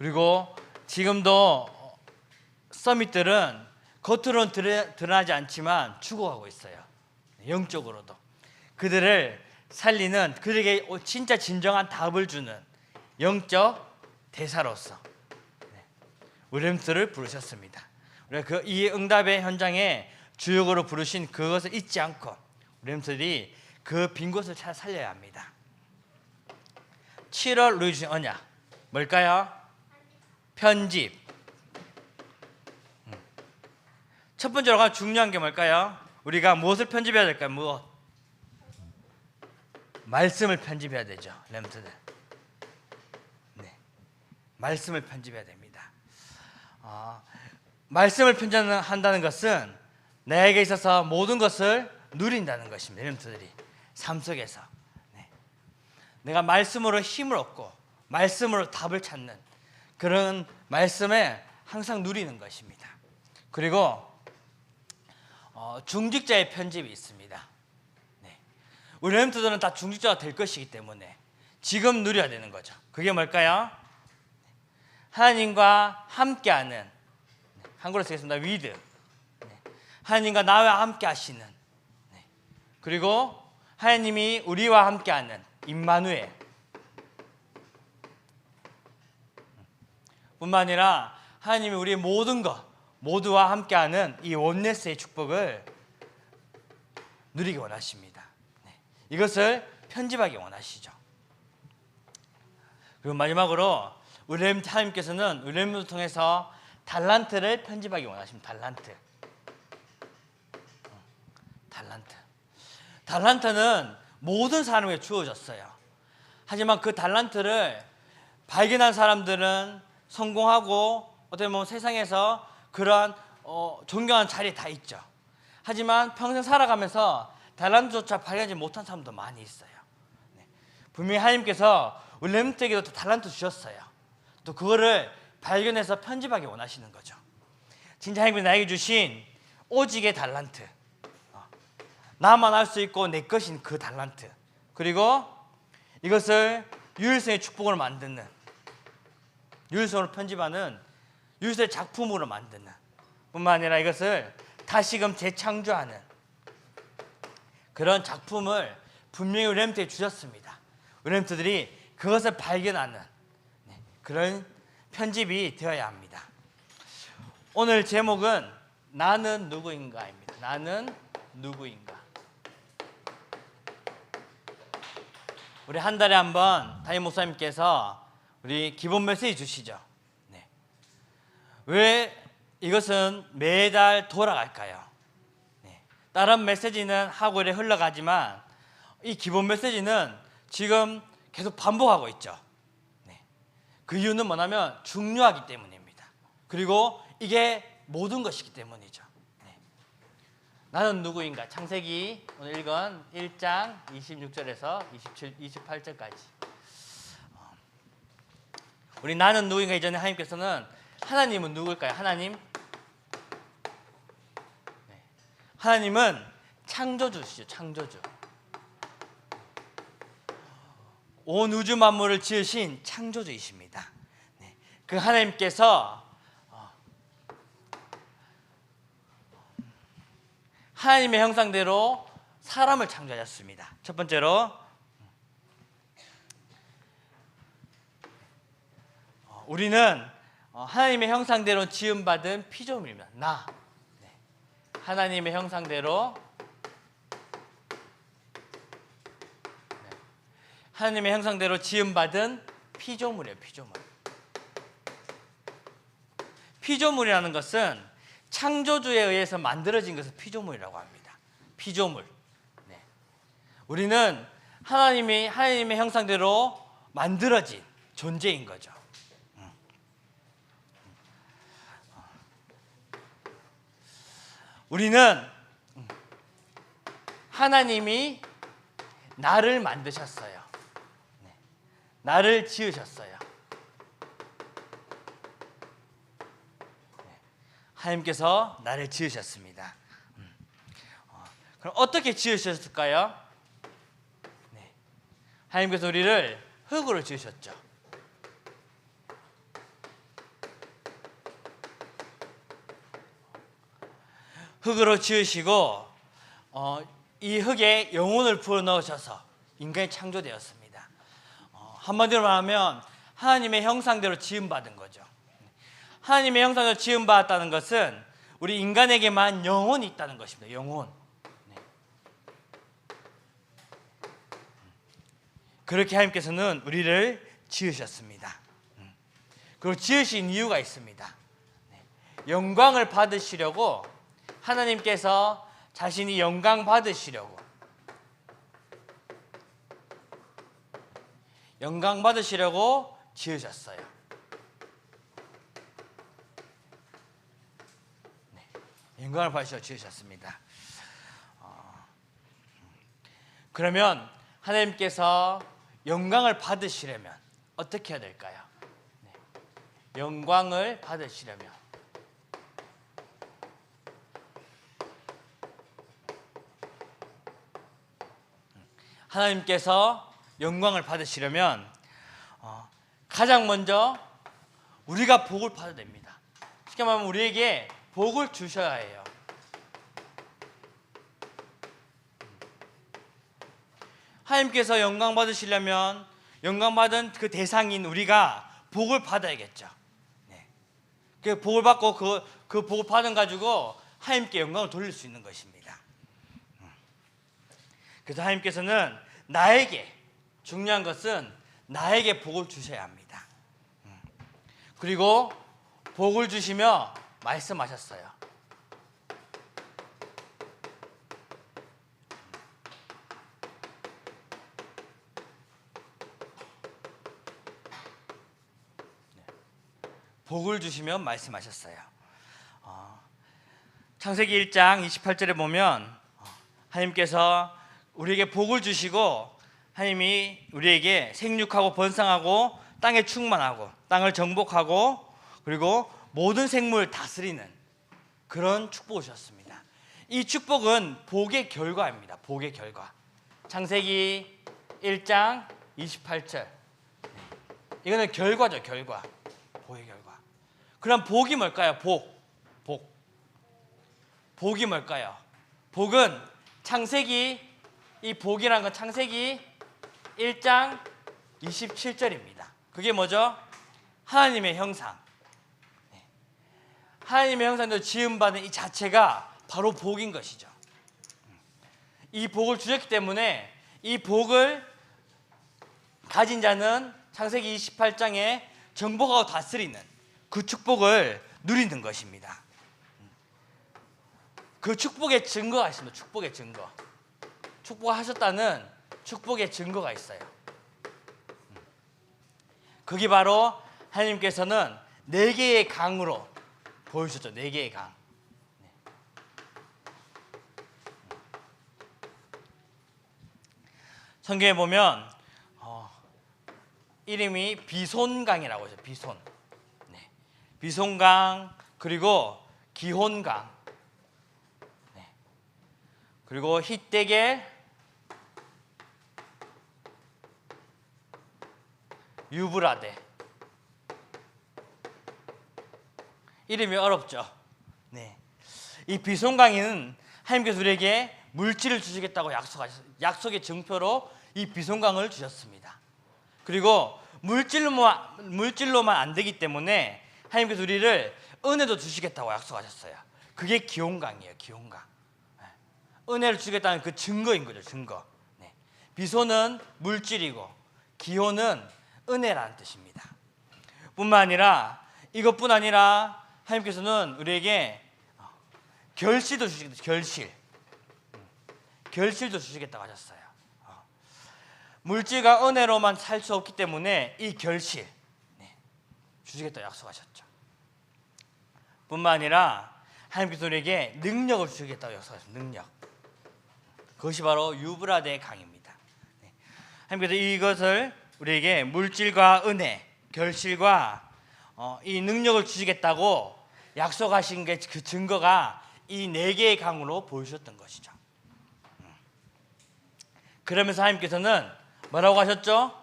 그리고 지금도 서밋들은 겉으로는 드러나지 않지만 죽어가고 있어요. 영적으로도. 그들을 살리는, 그들에게 진짜 진정한 답을 주는 영적 대사로서 윌리엄스를 부르셨습니다. 우리가 이 응답의 현장에 주역으로 부르신 그것을 잊지 않고 윌리엄스들이 그 빈 곳을 찾아 살려야 합니다. 7월 우리 주신 언약 뭘까요? 편집. 첫 번째로 중요한 게 뭘까요? 우리가 무엇을 편집해야 될까요? 무엇? 말씀을 편집해야 되죠. 렘트들. 네, 말씀을 편집해야 됩니다. 말씀을 편집한다는 것은 나에게 있어서 모든 것을 누린다는 것입니다. 렘트들이 삶 속에서 내가 말씀으로 힘을 얻고 말씀으로 답을 찾는 그런 말씀에 항상 누리는 것입니다. 그리고 중직자의 편집이 있습니다. 우리 렘트들은 다 중직자가 될 것이기 때문에 지금 누려야 되는 거죠. 그게 뭘까요? 하나님과 함께하는, 한글로 쓰겠습니다. with. 하나님과 나와 함께 하시는, 그리고 하나님이 우리와 함께하는 임마누엘 뿐만 아니라 하나님이 우리의 모든 것 모두와 함께하는 이 원네스의 축복을 누리기 원하십니다. 이것을 편집하기 원하시죠. 그리고 마지막으로 우리 하나님께서는 우리 렘을 통해서 달란트를 편집하기 원하십니다. 달란트는 모든 사람에게 주어졌어요. 하지만 그 달란트를 발견한 사람들은 성공하고 어떻게 보면 세상에서 그러한 존경하는 자리에 다 있죠. 하지만 평생 살아가면서 달란트조차 발견하지 못한 사람도 많이 있어요. 분명히 하나님께서 우리 렘트에게도 달란트 주셨어요. 또 그거를 발견해서 편집하기 원하시는 거죠. 진짜 하나님이 나에게 주신 오직의 달란트, 나만 알 수 있고 내 것인 그 달란트, 그리고 이것을 유일성의 축복으로 만드는, 유일성으로 편집하는 유일성의 작품으로 만드는 뿐만 아니라 이것을 다시금 재창조하는 그런 작품을 분명히 우리 렘트에 주셨습니다. 우리 렘트들이 그것을 발견하는 그런 편집이 되어야 합니다. 오늘 제목은 나는 누구인가입니다. 나는 누구인가. 우리 한 달에 한 번 담임 목사님께서 우리 기본 메시지 주시죠. 왜 이것은 매달 돌아갈까요? 다른 메시지는 하고 이래 흘러가지만 이 기본 메시지는 지금 계속 반복하고 있죠. 그 이유는 뭐냐면 중요하기 때문입니다. 그리고 이게 모든 것이기 때문이죠. 나는 누구인가? 창세기 오늘 읽은 1장 26절에서 28절까지. 우리 나는 누구인가 이전에 하나님께서는 하나님은 누굴까요? 하나님은 창조주시죠. 창조주. 온 우주 만물을 지으신 창조주이십니다. 그 하나님께서 하나님의 형상대로 사람을 창조하셨습니다. 첫 번째로 우리는 하나님의 형상대로 지음받은 피조물입니다. 하나님의 형상대로 하나님의 형상대로 지음받은 피조물이에요. 피조물이라는 것은 창조주에 의해서 만들어진 것을 피조물이라고 합니다. 피조물. 우리는 하나님의 형상대로 만들어진 존재인 거죠. 우리는 하나님이 나를 만드셨어요. 나를 지으셨어요. 하나님께서 나를 지으셨습니다. 그럼 어떻게 지으셨을까요? 하나님께서 우리를 흙으로 지으셨죠. 흙으로 지으시고 이 흙에 영혼을 불어넣으셔서 인간이 창조되었습니다. 한마디로 말하면 하나님의 형상대로 지음받은 거죠. 하나님의 형상대로 지음받았다는 것은 우리 인간에게만 영혼이 있다는 것입니다. 영혼. 그렇게 하나님께서는 우리를 지으셨습니다. 그리고 지으신 이유가 있습니다. 영광을 받으시려고, 하나님께서 자신이 영광 받으시려고, 영광 받으시려고 지으셨어요. 영광을 받으시려고 지으셨습니다. 그러면 하나님께서 영광을 받으시려면 어떻게 해야 될까요? 영광을 받으시려면 하나님께서 영광을 받으시려면 가장 먼저 우리가 복을 받아야 됩니다. 쉽게 말하면 우리에게 복을 주셔야 해요. 하나님께서 영광 받으시려면 영광 받은 그 대상인 우리가 복을 받아야겠죠. 그 복을 받고 그 복을 받은 가지고 하나님께 영광을 돌릴 수 있는 것입니다. 그래서 하나님께서는 나에게, 중요한 것은 나에게 복을 주셔야 합니다. 그리고 복을 주시며 말씀하셨어요. 복을 주시면 말씀하셨어요. 창세기 1장 28절에 보면 하나님께서 우리에게 복을 주시고, 하나님이 우리에게 생육하고 번성하고 땅에 충만하고 땅을 정복하고 그리고 모든 생물을 다스리는 그런 축복을 주셨습니다. 이 축복은 복의 결과입니다. 복의 결과. 창세기 1장 28절. 이거는 결과죠. 결과. 복의 결과. 그럼 복이 뭘까요? 복이 뭘까요? 복은 이 복이라는 건 창세기 1장 27절입니다. 그게 뭐죠? 하나님의 형상. 하나님의 형상대로 지음받은 이 자체가 바로 복인 것이죠. 이 복을 주셨기 때문에 이 복을 가진 자는 창세기 28장에 정복하고 다스리는 그 축복을 누리는 것입니다. 그 축복의 증거가 있습니다. 축복의 증거. 축복하셨다는 축복의 증거가 있어요. 그게 바로 하나님께서는 4개의 강으로 보여주셨죠. 4개의 강. 성경에 보면 이름이 비손강이라고 해서 비손. 비손강, 그리고 기혼강, 그리고 히데겔, 유브라데. 이름이 어렵죠. 이 비손강에는 하나님께서 우리에게 물질을 주시겠다고 약속의 증표로 이 비손강을 주셨습니다. 그리고 물질로만 안 되기 때문에 하나님께서 우리를 은혜도 주시겠다고 약속하셨어요. 그게 기혼강이에요. 기혼강. 은혜를 주시겠다는 그 증거인 거죠. 증거. 비손은 물질이고 기혼은 은혜라는 뜻입니다. 이것뿐 아니라 하나님께서는 우리에게 결실도 주시겠다. 결실도 주시겠다고 하셨어요. 물질과 은혜로만 살 수 없기 때문에 이 결실 주시겠다고 약속하셨죠. 뿐만 아니라 하나님께서 우리에게 능력을 주시겠다고 약속하셨습니다. 능력. 그것이 바로 유브라데 강입니다. 하나님께서 이것을 우리에게 물질과 은혜, 결실과 이 능력을 주시겠다고 약속하신 게 그 증거가 이 4개의 강으로 보여주셨던 것이죠. 그러면서 하나님께서는 뭐라고 하셨죠?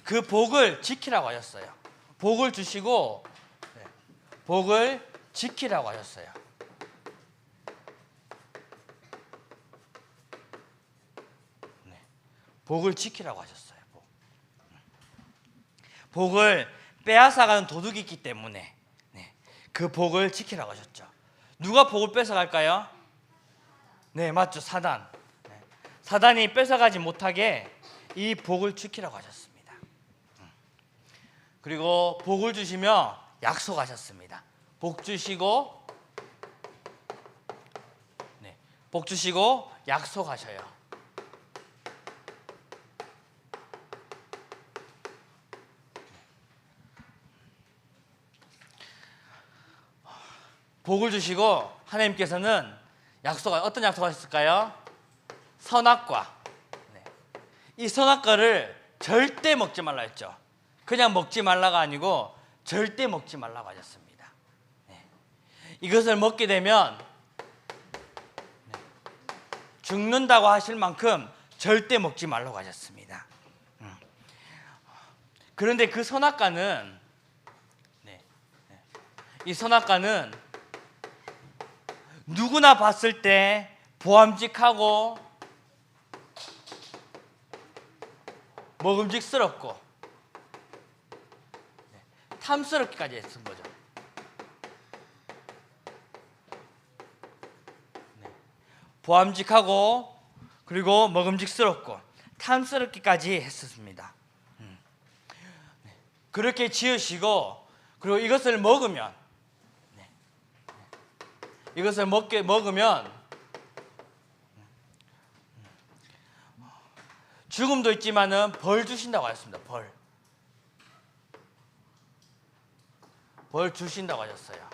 그 복을 지키라고 하셨어요. 복을 주시고 복을 지키라고 하셨어요. 복을 지키라고 하셨어요. 복을 빼앗아가는 도둑이 있기 때문에 그 복을 지키라고 하셨죠. 누가 복을 뺏어갈까요? 네, 맞죠. 사단. 사단이 뺏어가지 못하게 이 복을 지키라고 하셨습니다. 그리고 복을 주시며 약속하셨습니다. 복 주시고 복 주시고 약속하셔요. 복을 주시고 하나님께서는 어떤 약속하셨을까요? 선악과. 이 선악과를 절대 먹지 말라 했죠. 그냥 먹지 말라가 아니고 절대 먹지 말라고 하셨습니다. 이것을 먹게 되면 죽는다고 하실 만큼 절대 먹지 말라고 하셨습니다. 그런데 그 선악과는 이 선악과는 누구나 봤을 때 보암직하고 먹음직스럽고 탐스럽기까지 했던 거죠. 보암직하고 그리고 먹음직스럽고 탐스럽기까지 했었습니다. 그렇게 지으시고 그리고 이것을 먹으면 죽음도 있지만은 벌 주신다고 하셨습니다. 벌 주신다고 하셨어요.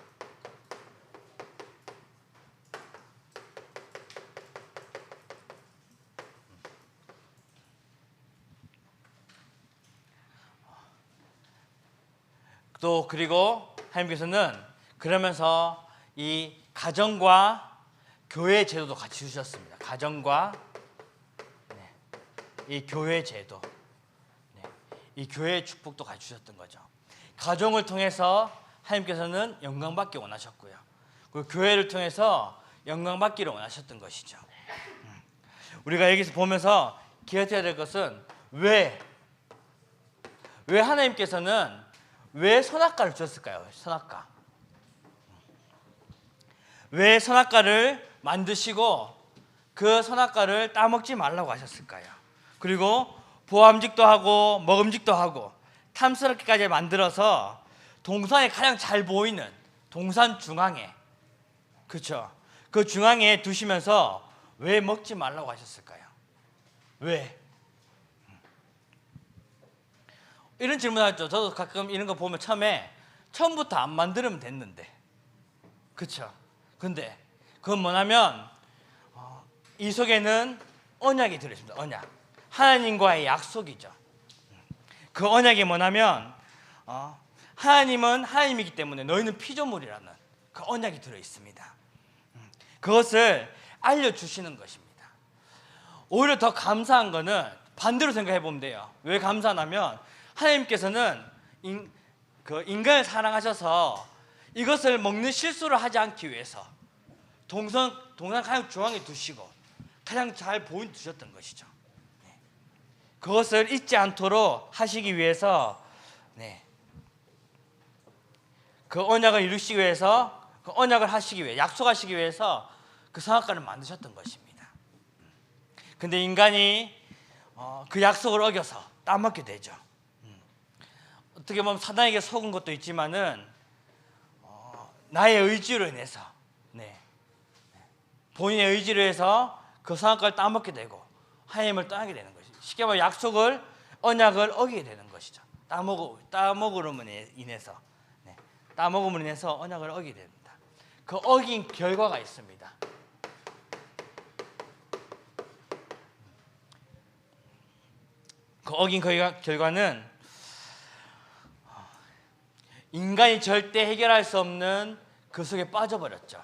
또 그리고 하나님께서는 그러면서 이 가정과 교회 제도도 같이 주셨습니다. 가정과 이 교회 제도, 이 교회의 축복도 같이 주셨던 거죠. 가정을 통해서 하나님께서는 영광받기 원하셨고요. 그리고 교회를 통해서 영광받기를 원하셨던 것이죠. 우리가 여기서 보면서 기억해야 될 것은 왜 하나님께서는 왜 선악과를 주셨을까요? 선악과. 왜 선악과를 만드시고 그 선악과를 따먹지 말라고 하셨을까요? 그리고 보암직도 하고 먹음직도 하고 탐스럽게까지 만들어서 동산에 가장 잘 보이는 동산 중앙에, 그렇죠? 그 중앙에 두시면서 왜 먹지 말라고 하셨을까요? 왜? 이런 질문하죠. 저도 가끔 이런 거 보면 처음부터 안 만들면 됐는데, 그렇죠? 근데 그건 뭐냐면 이 속에는 언약이 들어있습니다. 언약, 하나님과의 약속이죠. 그 언약이 뭐냐면 하나님은 하나님이기 때문에 너희는 피조물이라는 그 언약이 들어있습니다. 그것을 알려주시는 것입니다. 오히려 더 감사한 거는 반대로 생각해 보면 돼요. 왜 감사하냐면 하나님께서는 인간을 사랑하셔서 이것을 먹는 실수를 하지 않기 위해서 동산 가장 중앙에 두시고 가장 잘 보인 두셨던 것이죠. 그것을 잊지 않도록 하시기 위해서 그 언약을 이루시기 위해서, 그 언약을 하시기 위해, 약속하시기 위해서 그 선악과를 만드셨던 것입니다. 근데 인간이 그 약속을 어겨서 따먹게 되죠. 어떻게 보면 사단에게 속은 것도 있지만은 나의 의지로 인해서 본인의 의지로 해서 그 선악과를 따먹게 되고 하나님을 떠나게 되는 것이죠. 쉽게 말하면 언약을 어기게 되는 것이죠. 따먹음으로 인해서 언약을 어기게 됩니다. 그 어긴 결과가 있습니다. 그 어긴 결과는 인간이 절대 해결할 수 없는 그 속에 빠져버렸죠.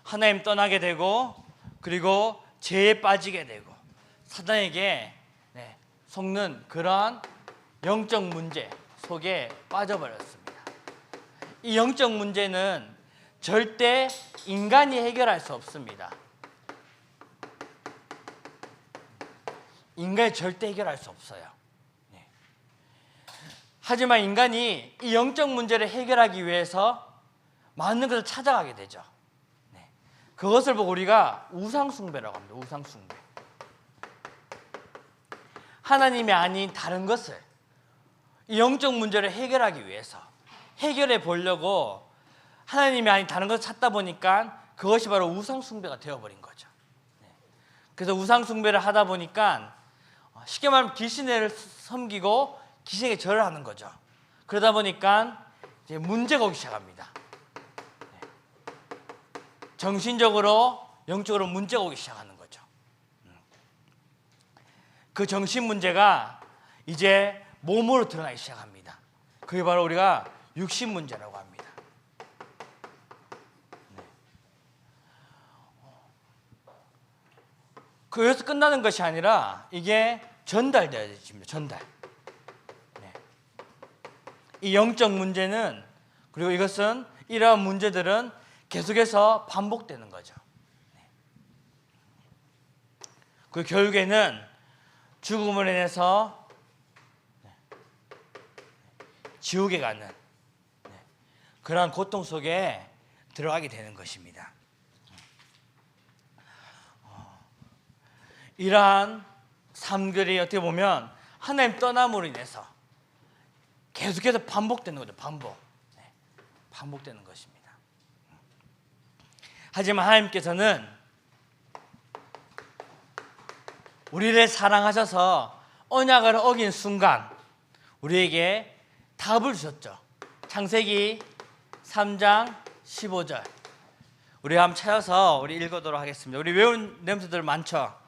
하나님 떠나게 되고 그리고 죄에 빠지게 되고 사단에게 속는 그러한 영적 문제 속에 빠져버렸습니다. 이 영적 문제는 절대 인간이 해결할 수 없습니다. 인간이 절대 해결할 수 없어요. 네. 하지만 인간이 이 영적 문제를 해결하기 위해서 많은 것을 찾아가게 되죠. 네. 그것을 보고 우리가 우상숭배라고 합니다. 우상숭배. 하나님이 아닌 다른 것을 이 영적 문제를 해결하기 위해서 해결해 보려고 하나님이 아닌 다른 것을 찾다 보니까 그것이 바로 우상숭배가 되어버린 거죠. 그래서 우상숭배를 하다 보니까 쉽게 말하면 귀신을 섬기고 귀신에게 절을 하는 거죠. 그러다 보니까 이제 문제가 오기 시작합니다. 정신적으로 영적으로 문제가 오기 시작하는 거죠. 그 정신 문제가 이제 몸으로 드러나기 시작합니다. 그게 바로 우리가 육신 문제라고 합니다. 그래서 끝나는 것이 아니라 이게 전달되어집니다. 전달. 네. 이 영적 문제는, 그리고 이것은, 이러한 문제들은 계속해서 반복되는 거죠. 네. 그 결국에는 죽음으로 인해서 지옥에 가는 그러한 고통 속에 들어가게 되는 것입니다. 이러한 삶들이 어떻게 보면 하나님 떠남으로 인해서 계속해서 반복되는 거죠. 반복되는 것입니다. 하지만 하나님께서는 우리를 사랑하셔서 언약을 어긴 순간 우리에게 답을 주셨죠. 창세기 3장 15절. 우리 한번 찾아서 우리 읽어도록 하겠습니다. 우리 외운 렘트들 많죠?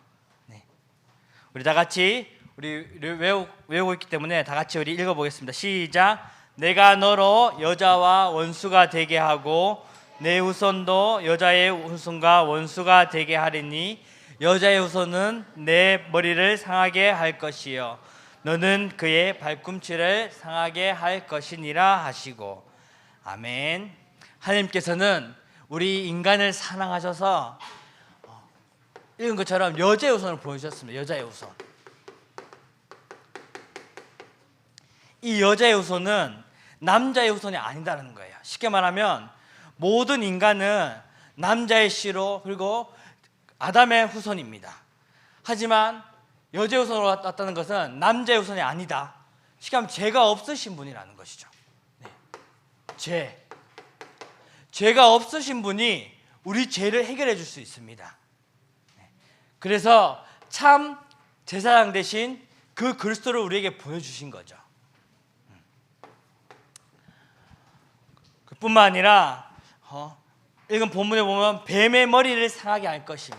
우리 다 같이 외우고 있기 때문에 다 같이 우리 읽어보겠습니다. 시작. 내가 너로 여자와 원수가 되게 하고 내 후손도 여자의 후손과 원수가 되게 하리니 여자의 후손은 내 머리를 상하게 할 것이요 너는 그의 발꿈치를 상하게 할 것이니라 하시고. 아멘. 하나님께서는 우리 인간을 사랑하셔서 읽은 것처럼 여자의 후손을 보여주셨습니다. 여자의 후손. 이 여자의 후손은 남자의 후손이 아니다라는 거예요. 쉽게 말하면 모든 인간은 남자의 씨로 그리고 아담의 후손입니다. 하지만 여자의 후손으로 왔다는 것은 남자의 후손이 아니다. 쉽게 말하면 죄가 없으신 분이라는 것이죠. 네. 죄가 없으신 분이 우리 죄를 해결해 줄 수 있습니다. 그래서 참 제사장 대신 그 그리스도를 우리에게 보여주신 거죠. 그뿐만 아니라 읽은 본문에 보면 뱀의 머리를 상하게 할 것이며,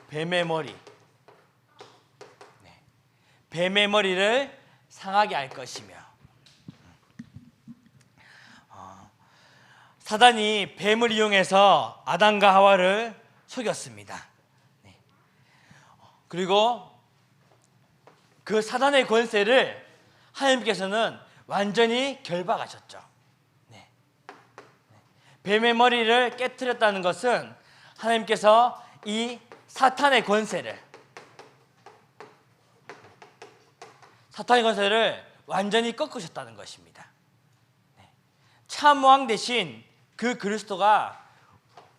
뱀의 머리, 뱀의 머리를 상하게 할 것이며, 사단이 뱀을 이용해서 아담과 하와를 속였습니다. 그리고 그 사단의 권세를 하나님께서는 완전히 결박하셨죠. 뱀의 머리를 깨트렸다는 것은 하나님께서 이 사탄의 권세를 완전히 꺾으셨다는 것입니다. 참 왕 대신 그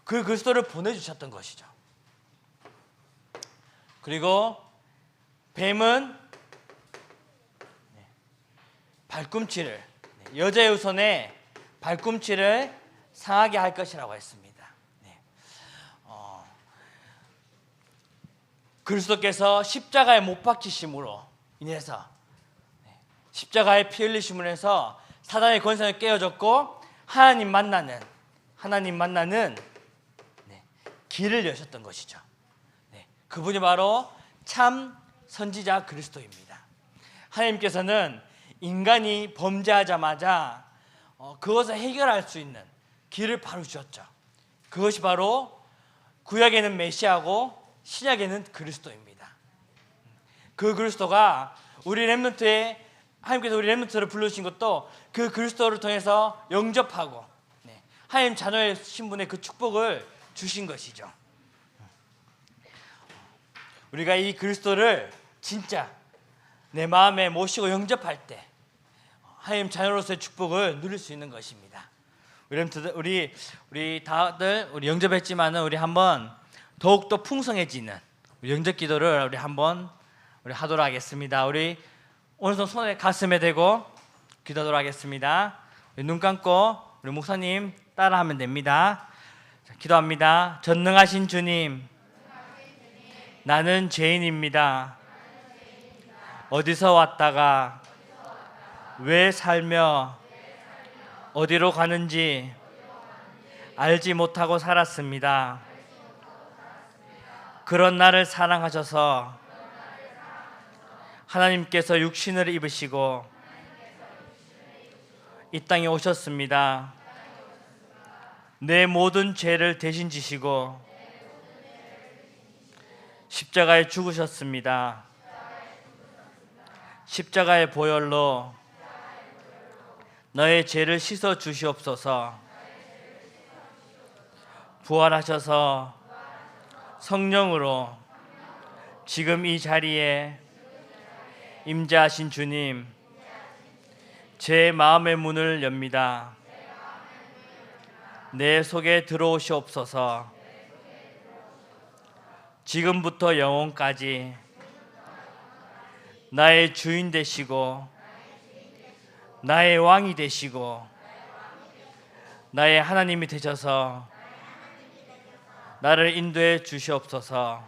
그리스도를 보내주셨던 것이죠. 그리고 뱀은 발꿈치를, 여자의 후손의 발꿈치를 상하게 할 것이라고 했습니다. 그리스도께서 십자가에 못 박히심으로 인해서, 십자가에 피 흘리심으로 해서 사단의 권세를 깨어졌고 하나님 만나는 길을 여셨던 것이죠. 그분이 바로 참 선지자 그리스도입니다. 하나님께서는 인간이 범죄하자마자 그것을 해결할 수 있는 길을 바로 주셨죠. 그것이 바로 구약에는 메시아고 신약에는 그리스도입니다. 그 그리스도가 우리 렘넌트에, 하나님께서 우리 렘넌트를 불러주신 것도 그 그리스도를 통해서 영접하고 하나님 자녀의 신분의 그 축복을 주신 것이죠. 우리가 이 그리스도를 진짜 내 마음에 모시고 영접할 때 하나님 자녀로서의 축복을 누릴 수 있는 것입니다. 우리 다들 우리 영접했지만은 우리 한번 더욱더 풍성해지는 영접 기도를 우리 한번 하도록 하겠습니다. 우리 오른손 손에 가슴에 대고 기도하도록 하겠습니다. 눈 감고 우리 목사님 따라하면 됩니다. 자, 기도합니다. 전능하신 주님, 나는 죄인입니다. 어디서 왔다가 왜 살며 어디로 가는지 알지 못하고 살았습니다. 그런 나를 사랑하셔서 하나님께서 육신을 입으시고 이 땅에 오셨습니다. 내 모든 죄를 대신 지시고 십자가에 죽으셨습니다. 십자가의 보혈로 너의 죄를 씻어 주시옵소서. 부활하셔서 성령으로 지금 이 자리에 임재하신 주님, 제 마음의 문을 엽니다. 내 속에 들어오시옵소서. 지금부터 영원까지 나의 주인 되시고 나의 왕이 되시고 나의 하나님이 되셔서 나를 인도해 주시옵소서.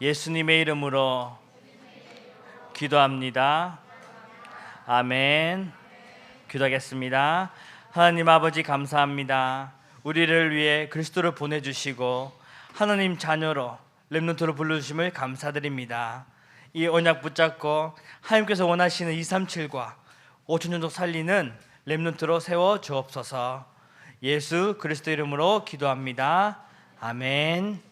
예수님의 이름으로 기도합니다. 아멘. 기도하겠습니다. 하나님 아버지 감사합니다. 우리를 위해 그리스도를 보내주시고 하나님 자녀로 렘넌트로 불러주심을 감사드립니다. 이 언약 붙잡고 하나님께서 원하시는 237과 5천년족 살리는 렘넌트로 세워 주옵소서. 예수 그리스도 이름으로 기도합니다. 아멘.